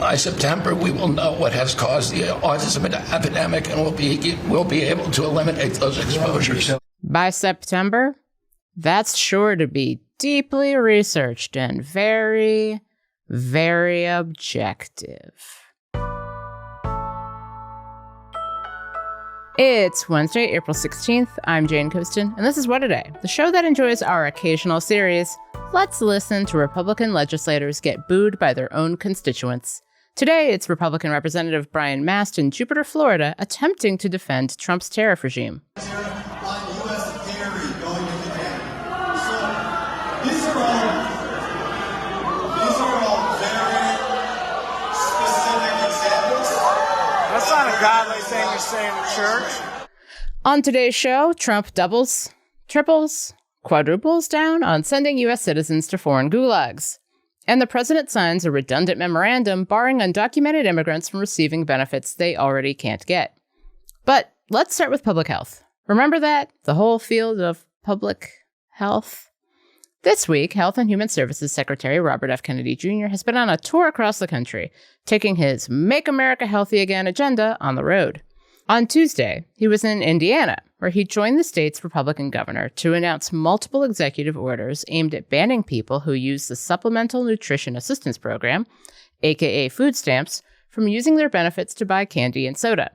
By September, we will know what has caused the autism epidemic, and we'll be able to eliminate those exposures. By September, that's sure to be deeply researched and very, very objective. It's Wednesday, April 16th. I'm Jane Coaston, and this is What A Day, the show that enjoys our occasional series. Let's listen to Republican legislators get booed by their own constituents. Today, it's Republican Representative Brian Mast in Jupiter, Florida, attempting to defend Trump's tariff regime. These are all very specific examples. That's not a godly thing to say in a church. On today's show, Trump doubles, triples, quadruples down on sending U.S. citizens to foreign gulags. And the president signs a redundant memorandum barring undocumented immigrants from receiving benefits they already can't get. But let's start with public health. Remember that? The whole field of public health? This week, Health and Human Services Secretary Robert F. Kennedy Jr. has been on a tour across the country, taking his Make America Healthy Again agenda on the road. On Tuesday, he was in Indiana, where he joined the state's Republican governor to announce multiple executive orders aimed at banning people who use the Supplemental Nutrition Assistance Program, aka food stamps, from using their benefits to buy candy and soda.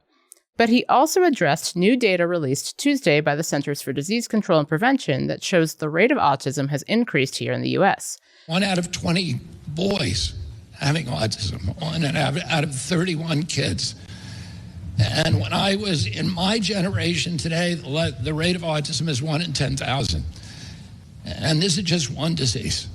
But he also addressed new data released Tuesday by the Centers for Disease Control and Prevention that shows the rate of autism has increased here in the U.S. 1 out of 20 boys having autism, 1 out of 31 kids. And when I was in my generation today, the rate of autism is 1 in 10,000. And this is just one disease.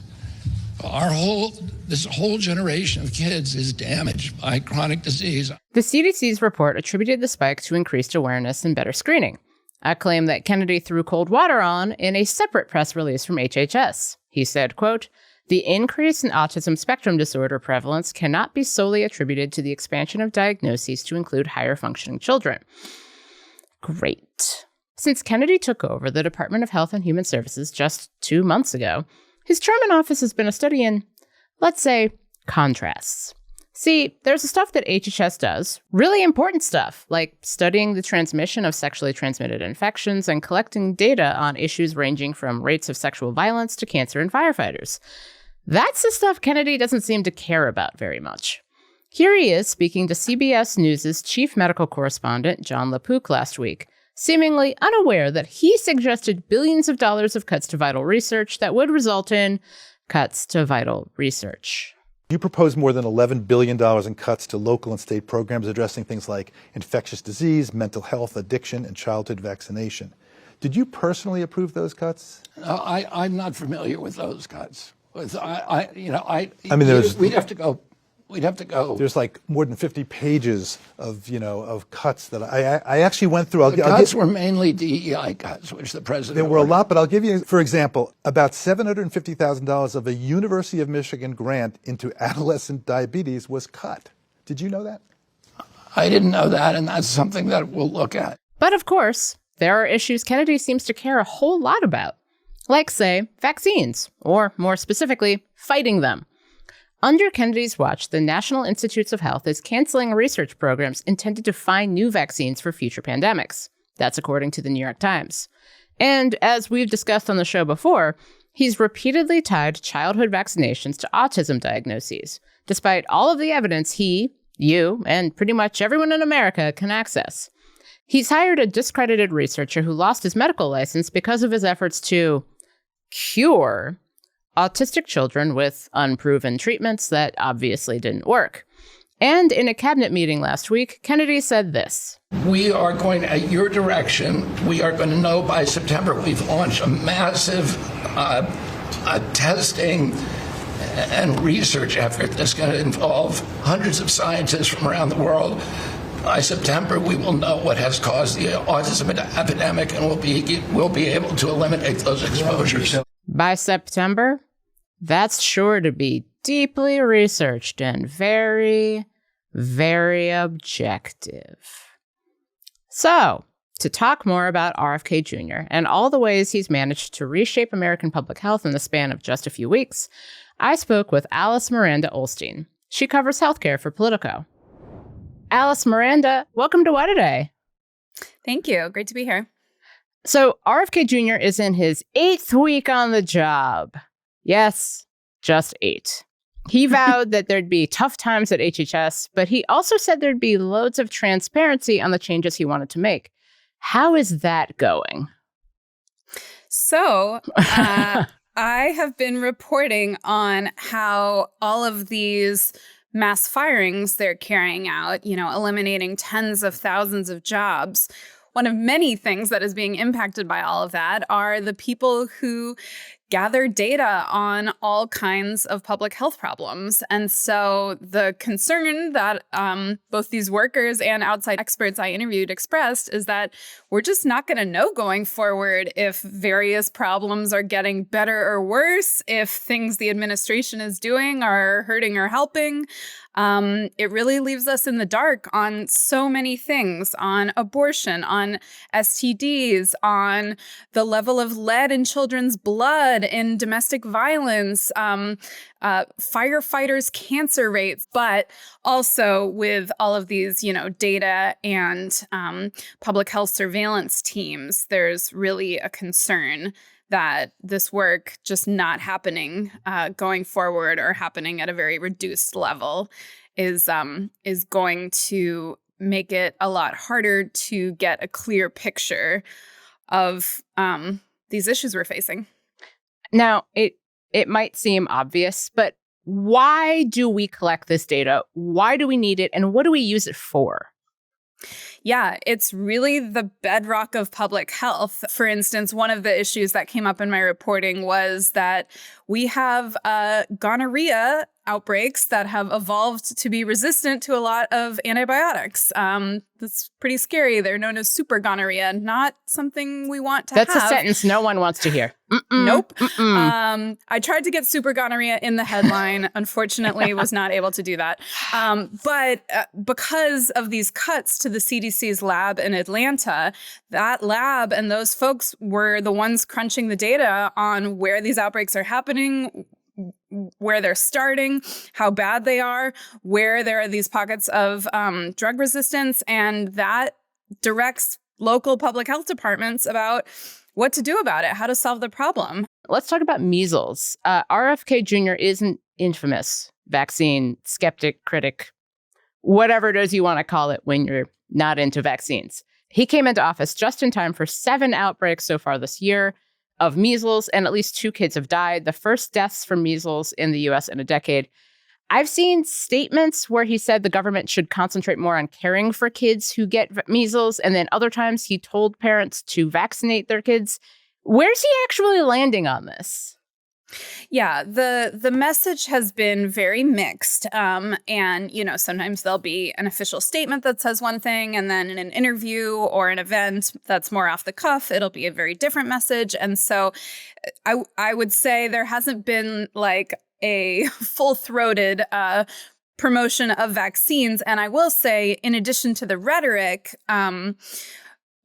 This whole generation of kids is damaged by chronic disease. The CDC's report attributed the spike to increased awareness and better screening, a claim that Kennedy threw cold water on in a separate press release from HHS. He said, quote, "The increase in autism spectrum disorder prevalence cannot be solely attributed to the expansion of diagnoses to include higher functioning children." Great. Since Kennedy took over the Department of Health and Human Services just 2 months ago, his term in office has been a study in, let's say, contrasts. See, there's the stuff that HHS does, really important stuff, like studying the transmission of sexually transmitted infections and collecting data on issues ranging from rates of sexual violence to cancer in firefighters. That's the stuff Kennedy doesn't seem to care about very much. Here he is speaking to CBS News' chief medical correspondent, John LaPook, last week, seemingly unaware that he suggested billions of dollars of cuts to vital research that would result in cuts to vital research. You proposed more than $11 billion in cuts to local and state programs addressing things like infectious disease, mental health, addiction, and childhood vaccination. Did you personally approve those cuts? I'm not familiar with those cuts. We'd have to go. There's like more than 50 pages of cuts that I actually went through. The cuts were mainly DEI cuts, which the president There were ordered. a lot, but I'll give you, for example, about $750,000 of a University of Michigan grant into adolescent diabetes was cut. Did you know that? I didn't know that, and that's something that we'll look at. But of course, there are issues Kennedy seems to care a whole lot about, like, say, vaccines, or more specifically, fighting them. Under Kennedy's watch, the National Institutes of Health is canceling research programs intended to find new vaccines for future pandemics. That's according to the New York Times. And as we've discussed on the show before, he's repeatedly tied childhood vaccinations to autism diagnoses, despite all of the evidence he, you, and pretty much everyone in America can access. He's hired a discredited researcher who lost his medical license because of his efforts to cure autistic children with unproven treatments that obviously didn't work. And in a cabinet meeting last week, Kennedy said this. We are going, at your direction, we are going to know by September. We've launched a massive testing and research effort that's going to involve hundreds of scientists from around the world. By September, we will know what has caused the autism epidemic, and we'll be able to eliminate those exposures. By September, that's sure to be deeply researched and very, very objective. So, to talk more about RFK Jr. and all the ways he's managed to reshape American public health in the span of just a few weeks, I spoke with Alice Miranda Ollstein. She covers healthcare for Politico. Alice Miranda, welcome to What A Day. Thank you. Great to be here. So RFK Jr. is in his 8th week on the job. Yes, just 8. He vowed that there'd be tough times at HHS, but he also said there'd be loads of transparency on the changes he wanted to make. How is that going? So I have been reporting on how all of these mass firings they're carrying out, eliminating tens of thousands of jobs. One of many things that is being impacted by all of that are the people who gather data on all kinds of public health problems. And so the concern that both these workers and outside experts I interviewed expressed is that we're just not going to know going forward if various problems are getting better or worse, if things the administration is doing are hurting or helping. It really leaves us in the dark on so many things, on abortion, on STDs, on the level of lead in children's blood, in domestic violence, firefighters' cancer rates, but also with all of these, data and public health surveillance teams, there's really a concern that this work just not happening going forward or happening at a very reduced level is going to make it a lot harder to get a clear picture of these issues we're facing. Now, it might seem obvious, but why do we collect this data? Why do we need it? And what do we use it for? Yeah, it's really the bedrock of public health. For instance, one of the issues that came up in my reporting was that we have gonorrhea outbreaks that have evolved to be resistant to a lot of antibiotics. That's pretty scary. They're known as super gonorrhea, not something we want to have. That's a sentence no one wants to hear. Nope. I tried to get super gonorrhea in the headline. Unfortunately, was not able to do that. But because of these cuts to the CDC's lab in Atlanta, that lab and those folks were the ones crunching the data on where these outbreaks are happening, where they're starting, how bad they are, where there are these pockets of drug resistance, and that directs local public health departments about what to do about it, how to solve the problem. Let's talk about measles. RFK Jr. is an infamous vaccine skeptic, critic, whatever it is you want to call it when you're not into vaccines. He came into office just in time for 7 outbreaks so far this year of measles, and at least 2 kids have died, the first deaths from measles in the U.S. in a decade. I've seen statements where he said the government should concentrate more on caring for kids who get measles, and then other times he told parents to vaccinate their kids. Where's he actually landing on this? Yeah, the message has been very mixed. And, sometimes there'll be an official statement that says one thing, and then in an interview or an event that's more off the cuff, it'll be a very different message. And so I would say there hasn't been like a full-throated promotion of vaccines. And I will say, in addition to the rhetoric,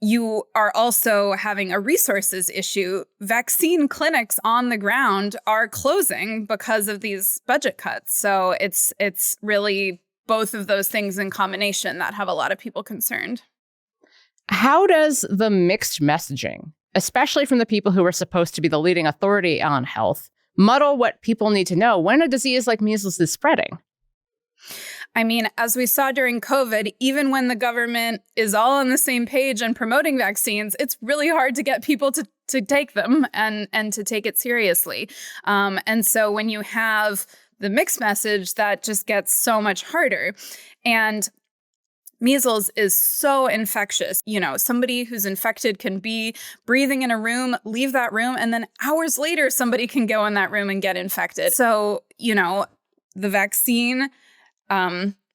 you are also having a resources issue. Vaccine clinics on the ground are closing because of these budget cuts. So it's really both of those things in combination that have a lot of people concerned. How does the mixed messaging, especially from the people who are supposed to be the leading authority on health, muddle what people need to know when a disease like measles is spreading? I mean, as we saw during COVID, even when the government is all on the same page and promoting vaccines, it's really hard to get people to take them and to take it seriously. And so when you have the mixed message, that just gets so much harder. And measles is so infectious. Somebody who's infected can be breathing in a room, leave that room, and then hours later, somebody can go in that room and get infected. So, the vaccine,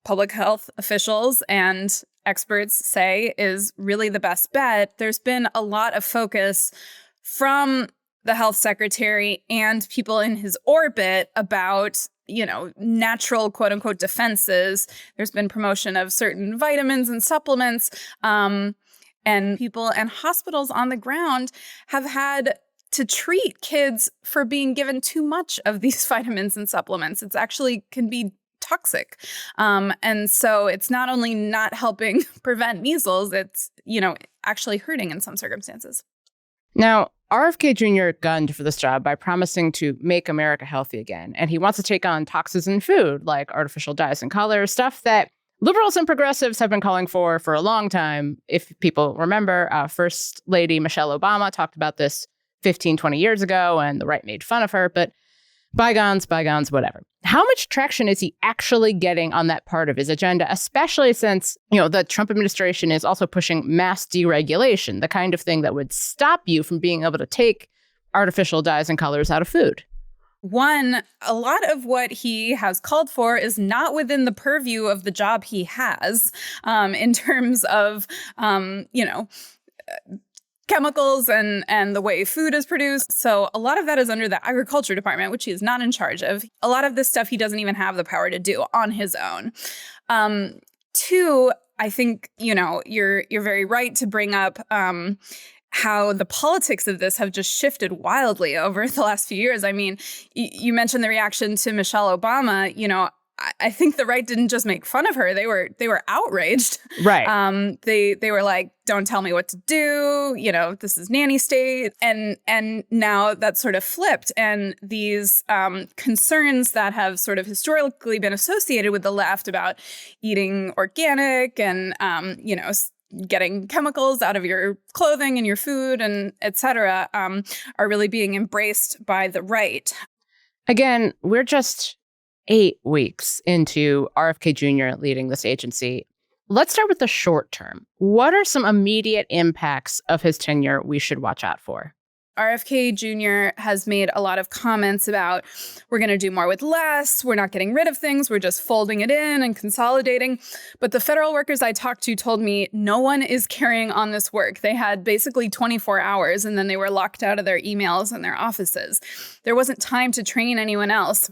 public health officials and experts say is really the best bet. There's been a lot of focus from the health secretary and people in his orbit about, natural quote unquote defenses. There's been promotion of certain vitamins and supplements, and people and hospitals on the ground have had to treat kids for being given too much of these vitamins and supplements. It's actually can be toxic. And so it's not only not helping prevent measles, it's, actually hurting in some circumstances. Now, RFK Jr. gunned for this job by promising to make America healthy again. And he wants to take on toxins in food, like artificial dyes and colors, stuff that liberals and progressives have been calling for a long time. If people remember, First Lady Michelle Obama talked about this 15, 20 years ago, and the right made fun of her. But bygones, whatever. How much traction is he actually getting on that part of his agenda, especially since, the Trump administration is also pushing mass deregulation, the kind of thing that would stop you from being able to take artificial dyes and colors out of food? One, a lot of what he has called for is not within the purview of the job he has, in terms of, chemicals and the way food is produced. So a lot of that is under the agriculture department, which he is not in charge of. A lot of this stuff he doesn't even have the power to do on his own. Two, I think, you're very right to bring up how the politics of this have just shifted wildly over the last few years. I mean, you mentioned the reaction to Michelle Obama. I think the right didn't just make fun of her; they were outraged. Right. They were like, "Don't tell me what to do." This is nanny state, and now that's sort of flipped. And these concerns that have sort of historically been associated with the left about eating organic and getting chemicals out of your clothing and your food and et cetera, are really being embraced by the right. Again, we're just 8 weeks into RFK Jr. leading this agency. Let's start with the short term. What are some immediate impacts of his tenure we should watch out for? RFK Jr. has made a lot of comments about, we're going to do more with less, we're not getting rid of things, we're just folding it in and consolidating. But the federal workers I talked to told me no one is carrying on this work. They had basically 24 hours and then they were locked out of their emails and their offices. There wasn't time to train anyone else.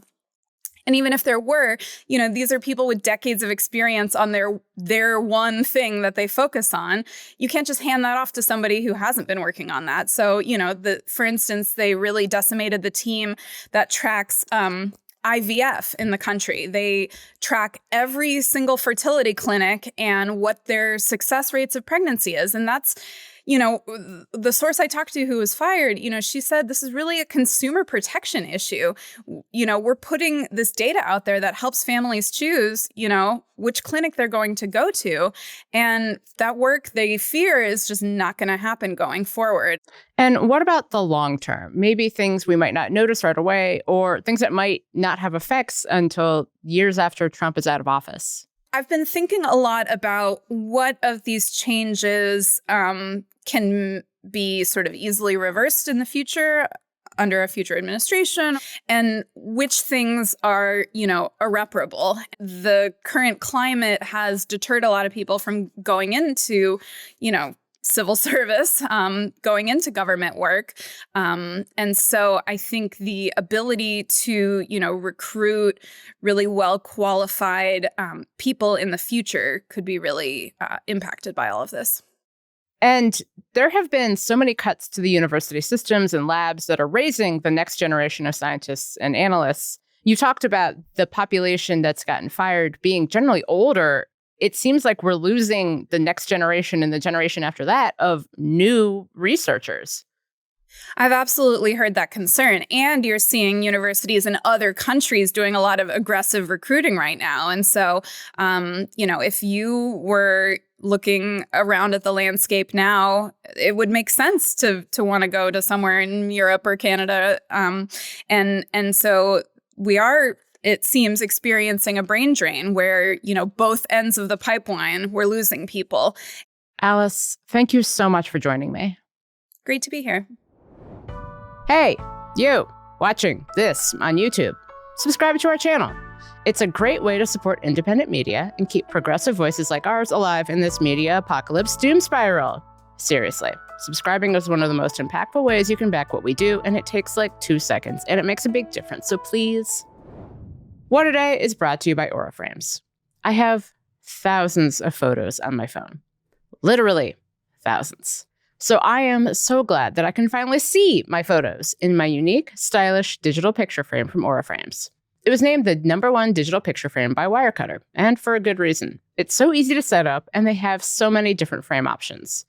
And even if there were, these are people with decades of experience on their one thing that they focus on. You can't just hand that off to somebody who hasn't been working on that. So, for instance, they really decimated the team that tracks IVF in the country. They track every single fertility clinic and what their success rates of pregnancy is. And that's, the source I talked to who was fired, she said this is really a consumer protection issue. We're putting this data out there that helps families choose, which clinic they're going to go to. And that work they fear is just not going to happen going forward. And what about the long term? Maybe things we might not notice right away or things that might not have effects until years after Trump is out of office. I've been thinking a lot about what of these changes can be sort of easily reversed in the future under a future administration and which things are, irreparable. The current climate has deterred a lot of people from going into, civil service, going into government work. And so I think the ability to, recruit really well-qualified people in the future could be really impacted by all of this. And there have been so many cuts to the university systems and labs that are raising the next generation of scientists and analysts. You talked about the population that's gotten fired being generally older. It seems like we're losing the next generation and the generation after that of new researchers. I've absolutely heard that concern. And you're seeing universities in other countries doing a lot of aggressive recruiting right now. And so, if you were looking around at the landscape now, it would make sense to want to go to somewhere in Europe or Canada. And so we are, it seems, experiencing a brain drain where, both ends of the pipeline, we're losing people. Alice, thank you so much for joining me. Great to be here. Hey, you watching this on YouTube, subscribe to our channel. It's a great way to support independent media and keep progressive voices like ours alive in this media apocalypse doom spiral. Seriously, subscribing is one of the most impactful ways you can back what we do, and it takes like 2 seconds, and it makes a big difference, so please. What Today is brought to you by Aura Frames. I have thousands of photos on my phone. Literally thousands. So I am so glad that I can finally see my photos in my unique, stylish digital picture frame from Aura Frames. It was named the #1 digital picture frame by Wirecutter, and for a good reason. It's so easy to set up, and they have so many different frame options.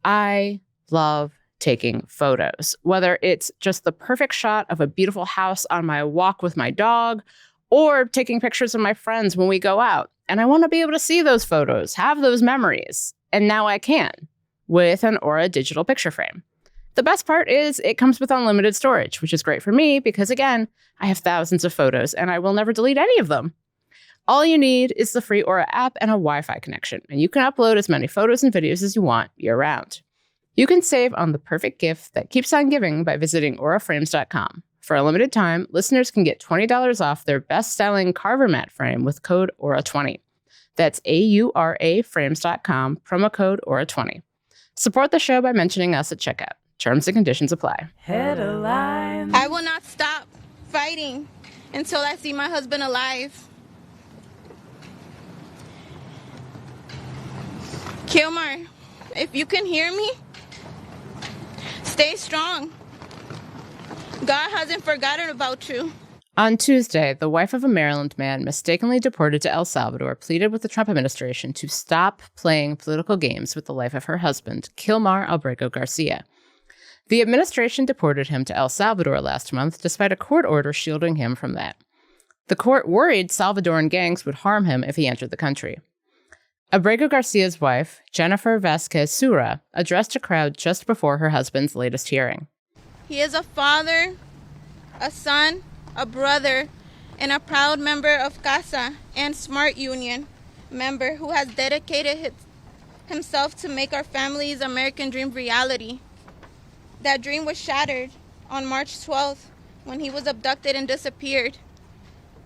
I love taking photos, whether it's just the perfect shot of a beautiful house on my walk with my dog, or taking pictures of my friends when we go out. And I want to be able to see those photos, have those memories. And now I can with an Aura digital picture frame. The best part is it comes with unlimited storage, which is great for me because, again, I have thousands of photos and I will never delete any of them. All you need is the free Aura app and a Wi-Fi connection, and you can upload as many photos and videos as you want year-round. You can save on the perfect gift that keeps on giving by visiting auraframes.com. For a limited time, listeners can get $20 off their best-selling Carver mat frame with code AURA20. That's AURAFrames.com, promo code AURA20. Support the show by mentioning us at checkout. Terms and conditions apply. Headlines. I will not stop fighting until I see my husband alive. Kilmar, if you can hear me, stay strong. God hasn't forgotten about you. On Tuesday, the wife of a Maryland man mistakenly deported to El Salvador pleaded with the Trump administration to stop playing political games with the life of her husband, Kilmar Abrego Garcia. The administration deported him to El Salvador last month despite a court order shielding him from that. The court worried Salvadoran gangs would harm him if he entered the country. Abrego Garcia's wife, Jennifer Vasquez Sura, addressed a crowd just before her husband's latest hearing. He is a father, a son, a brother, and a proud member of CASA and Smart Union member who has dedicated himself to make our family's American dream reality. That dream was shattered on March 12th when he was abducted and disappeared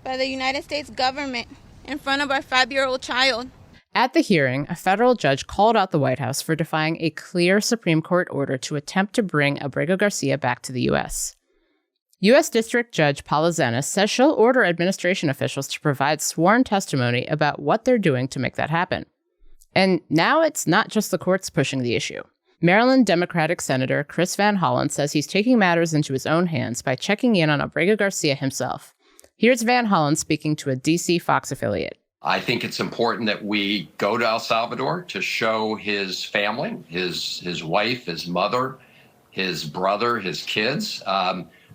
by the United States government in front of our 5-year-old child. At the hearing, a federal judge called out the White House for defying a clear Supreme Court order to attempt to bring Abrego Garcia back to the U.S. U.S. District Judge Paula Zenas says she'll order administration officials to provide sworn testimony about what they're doing to make that happen. And now it's not just the courts pushing the issue. Maryland Democratic Senator Chris Van Hollen says he's taking matters into his own hands by checking in on Abrego Garcia himself. Here's Van Hollen speaking to a D.C. Fox affiliate. I think it's important that we go to El Salvador to show his family, his wife, his mother, his brother, his kids,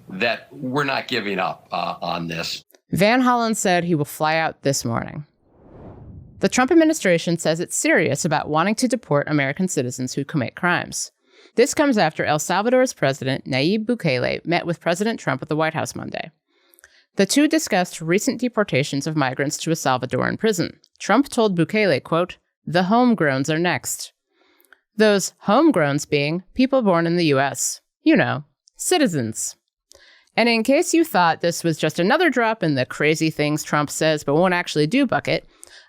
that we're not giving up on this. Van Hollen said he will fly out this morning. The Trump administration says it's serious about wanting to deport American citizens who commit crimes. This comes after El Salvador's president, Nayib Bukele, met with President Trump at the White House Monday. The two discussed recent deportations of migrants to a Salvadoran prison. Trump told Bukele, quote, "The homegrowns are next." Those homegrowns being people born in the U.S. You know, citizens. And in case you thought this was just another drop in the crazy things Trump says but won't actually do bucket,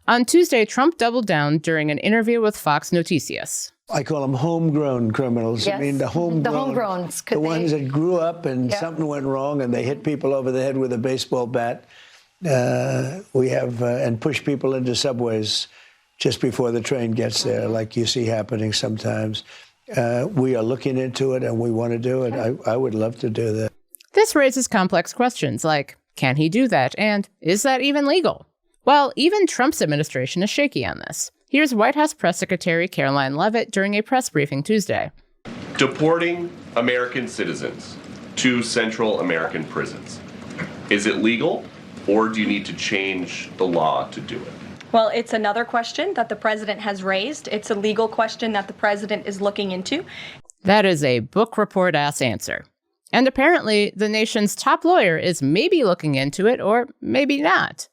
on Tuesday, Trump doubled down during an interview with Fox Noticias. I call them homegrown criminals. Yes. I mean, the homegrowns. The ones that grew up and something went wrong and they hit people over the head with a baseball bat. We have, and push people into subways just before the train gets there, like you see happening sometimes. We are looking into it and we want to do it. I would love to do that. This raises complex questions like, can he do that? And is that even legal? Well, even Trump's administration is shaky on this. Here's White House Press Secretary Caroline Leavitt during a press briefing Tuesday. Deporting American citizens to Central American prisons. Is it legal, or do you need to change the law to do it? Well, it's another question that the president has raised. It's a legal question that the president is looking into. That is a book report-ass answer. And apparently, the nation's top lawyer is maybe looking into it, or maybe not.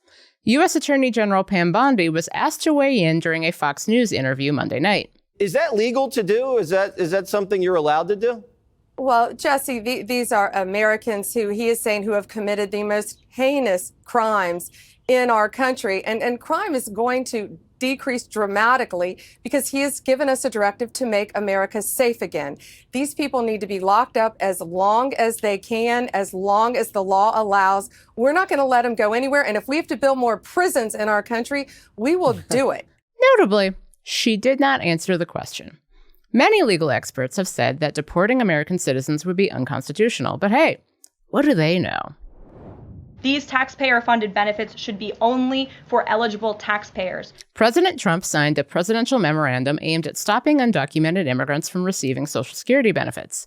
U.S. Attorney General Pam Bondi was asked to weigh in during a Fox News interview Monday night. Is that legal to do? Is that something you're allowed to do? Well, Jesse, these are Americans who he is saying who have committed the most heinous crimes in our country. And crime is going to decrease dramatically because he has given us a directive to make America safe again. These people need to be locked up as long as they can, as long as the law allows. We're not going to let them go anywhere. And if we have to build more prisons in our country, we will do it. Notably, she did not answer the question. Many legal experts have said that deporting American citizens would be unconstitutional. But hey, what do they know? These taxpayer-funded benefits should be only for eligible taxpayers. President Trump signed a presidential memorandum aimed at stopping undocumented immigrants from receiving Social Security benefits,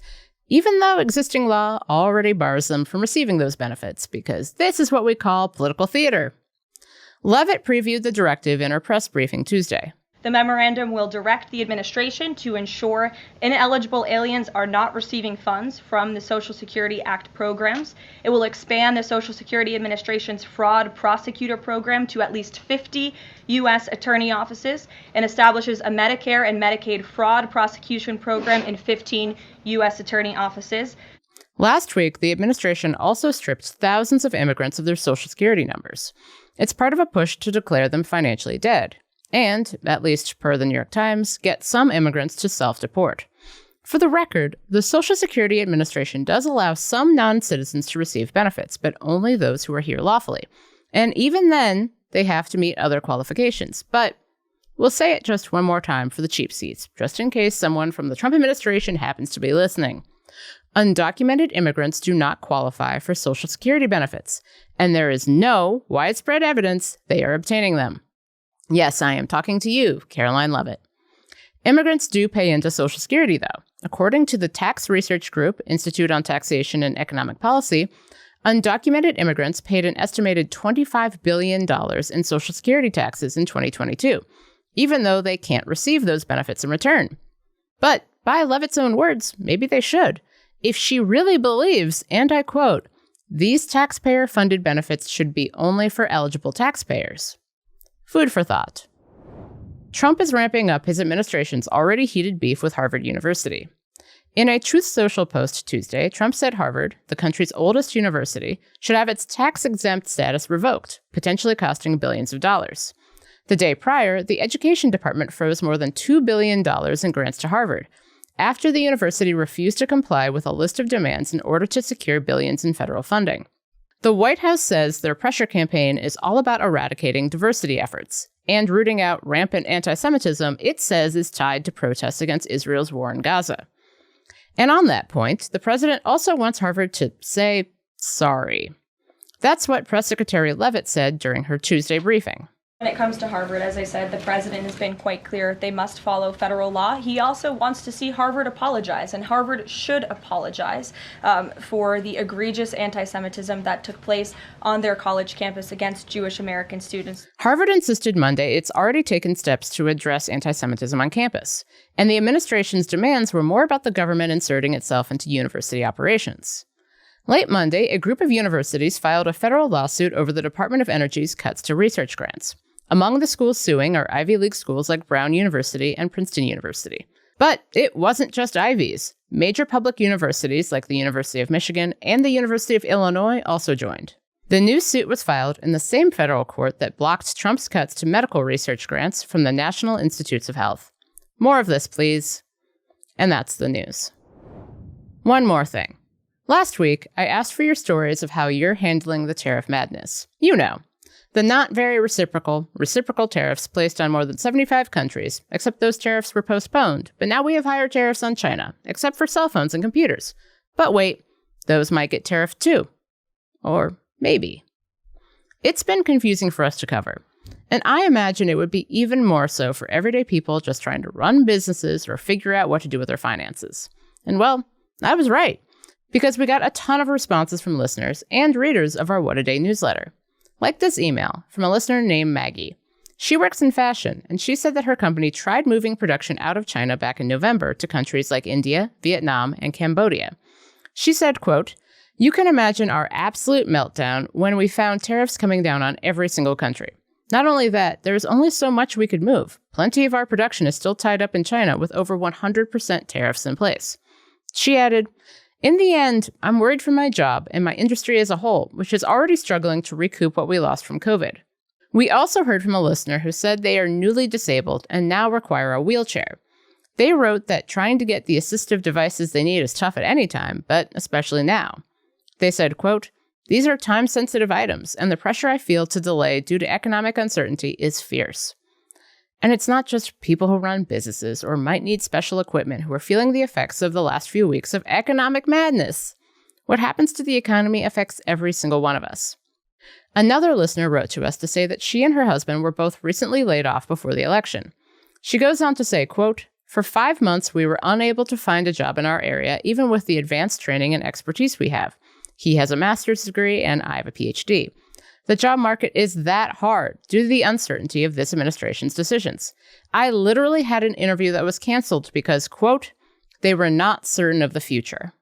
even though existing law already bars them from receiving those benefits, because this is what we call political theater. Leavitt previewed the directive in her press briefing Tuesday. The memorandum will direct the administration to ensure ineligible aliens are not receiving funds from the Social Security Act programs. It will expand the Social Security Administration's fraud prosecutor program to at least 50 U.S. attorney offices and establishes a Medicare and Medicaid fraud prosecution program in 15 U.S. attorney offices. Last week, the administration also stripped thousands of immigrants of their Social Security numbers. It's part of a push to declare them financially dead. And, at least per the New York Times, get some immigrants to self-deport. For the record, the Social Security Administration does allow some non-citizens to receive benefits, but only those who are here lawfully. And even then, they have to meet other qualifications. But we'll say it just one more time for the cheap seats, just in case someone from the Trump administration happens to be listening. Undocumented immigrants do not qualify for Social Security benefits, and there is no widespread evidence they are obtaining them. Yes, I am talking to you, Caroline Leavitt. Immigrants do pay into Social Security, though. According to the tax research group, Institute on Taxation and Economic Policy, undocumented immigrants paid an estimated $25 billion in Social Security taxes in 2022, even though they can't receive those benefits in return. But, by Leavitt's own words, maybe they should, if she really believes, and I quote, "These taxpayer-funded benefits should be only for eligible taxpayers." Food for thought. Trump is ramping up his administration's already heated beef with Harvard University. In a Truth Social post Tuesday, Trump said Harvard, the country's oldest university, should have its tax-exempt status revoked, potentially costing billions of dollars. The day prior, the Education Department froze more than $2 billion in grants to Harvard, after the university refused to comply with a list of demands in order to secure billions in federal funding. The White House says their pressure campaign is all about eradicating diversity efforts and rooting out rampant anti-Semitism it says is tied to protests against Israel's war in Gaza. And on that point, the president also wants Harvard to say sorry. That's what Press Secretary Leavitt said during her Tuesday briefing. When it comes to Harvard, as I said, the president has been quite clear they must follow federal law. He also wants to see Harvard apologize, and Harvard should apologize for the egregious anti-Semitism that took place on their college campus against Jewish American students. Harvard insisted Monday it's already taken steps to address anti-Semitism on campus, and the administration's demands were more about the government inserting itself into university operations. Late Monday, a group of universities filed a federal lawsuit over the Department of Energy's cuts to research grants. Among the schools suing are Ivy League schools like Brown University and Princeton University. But it wasn't just Ivies. Major public universities like the University of Michigan and the University of Illinois also joined. The new suit was filed in the same federal court that blocked Trump's cuts to medical research grants from the National Institutes of Health. More of this, please. And that's the news. One more thing. Last week, I asked for your stories of how you're handling the tariff madness. You know, the not very reciprocal tariffs placed on more than 75 countries, except those tariffs were postponed. But now we have higher tariffs on China, except for cell phones and computers. But wait, those might get tariffed too. Or maybe. It's been confusing for us to cover. And I imagine it would be even more so for everyday people just trying to run businesses or figure out what to do with their finances. And well, I was right, because we got a ton of responses from listeners and readers of our What a Day newsletter. Like this email from a listener named Maggie. She works in fashion, and she said that her company tried moving production out of China back in November to countries like India, Vietnam, and Cambodia. She said, quote, "You can imagine our absolute meltdown when we found tariffs coming down on every single country. Not only that, there is only so much we could move. Plenty of our production is still tied up in China with over 100% tariffs in place." She added, "In the end, I'm worried for my job and my industry as a whole, which is already struggling to recoup what we lost from COVID." We also heard from a listener who said they are newly disabled and now require a wheelchair. They wrote that trying to get the assistive devices they need is tough at any time, but especially now. They said, quote, "These are time-sensitive items, and the pressure I feel to delay due to economic uncertainty is fierce." And it's not just people who run businesses or might need special equipment who are feeling the effects of the last few weeks of economic madness. What happens to the economy affects every single one of us. Another listener wrote to us to say that she and her husband were both recently laid off before the election. She goes on to say, quote, "For 5 months, we were unable to find a job in our area, even with the advanced training and expertise we have. He has a master's degree and I have a PhD. The job market is that hard due to the uncertainty of this administration's decisions. I literally had an interview that was canceled because, quote, they were not certain of the future."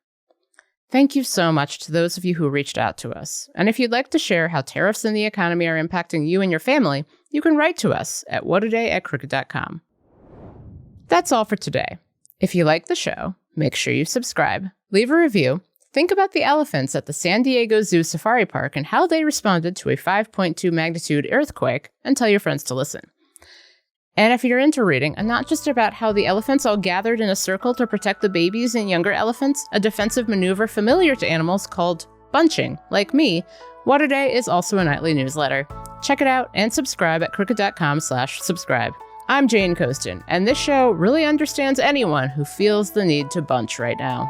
Thank you so much to those of you who reached out to us. And if you'd like to share how tariffs and the economy are impacting you and your family, you can write to us at whataday@crooked.com. That's all for today. If you like the show, make sure you subscribe, leave a review, think about the elephants at the San Diego Zoo Safari Park and how they responded to a 5.2 magnitude earthquake, and tell your friends to listen. And if you're into reading, and not just about how the elephants all gathered in a circle to protect the babies and younger elephants, a defensive maneuver familiar to animals called bunching, like me, What A Day is also a nightly newsletter. Check it out and subscribe at crooked.com/subscribe. I'm Jane Coaston, and this show really understands anyone who feels the need to bunch right now.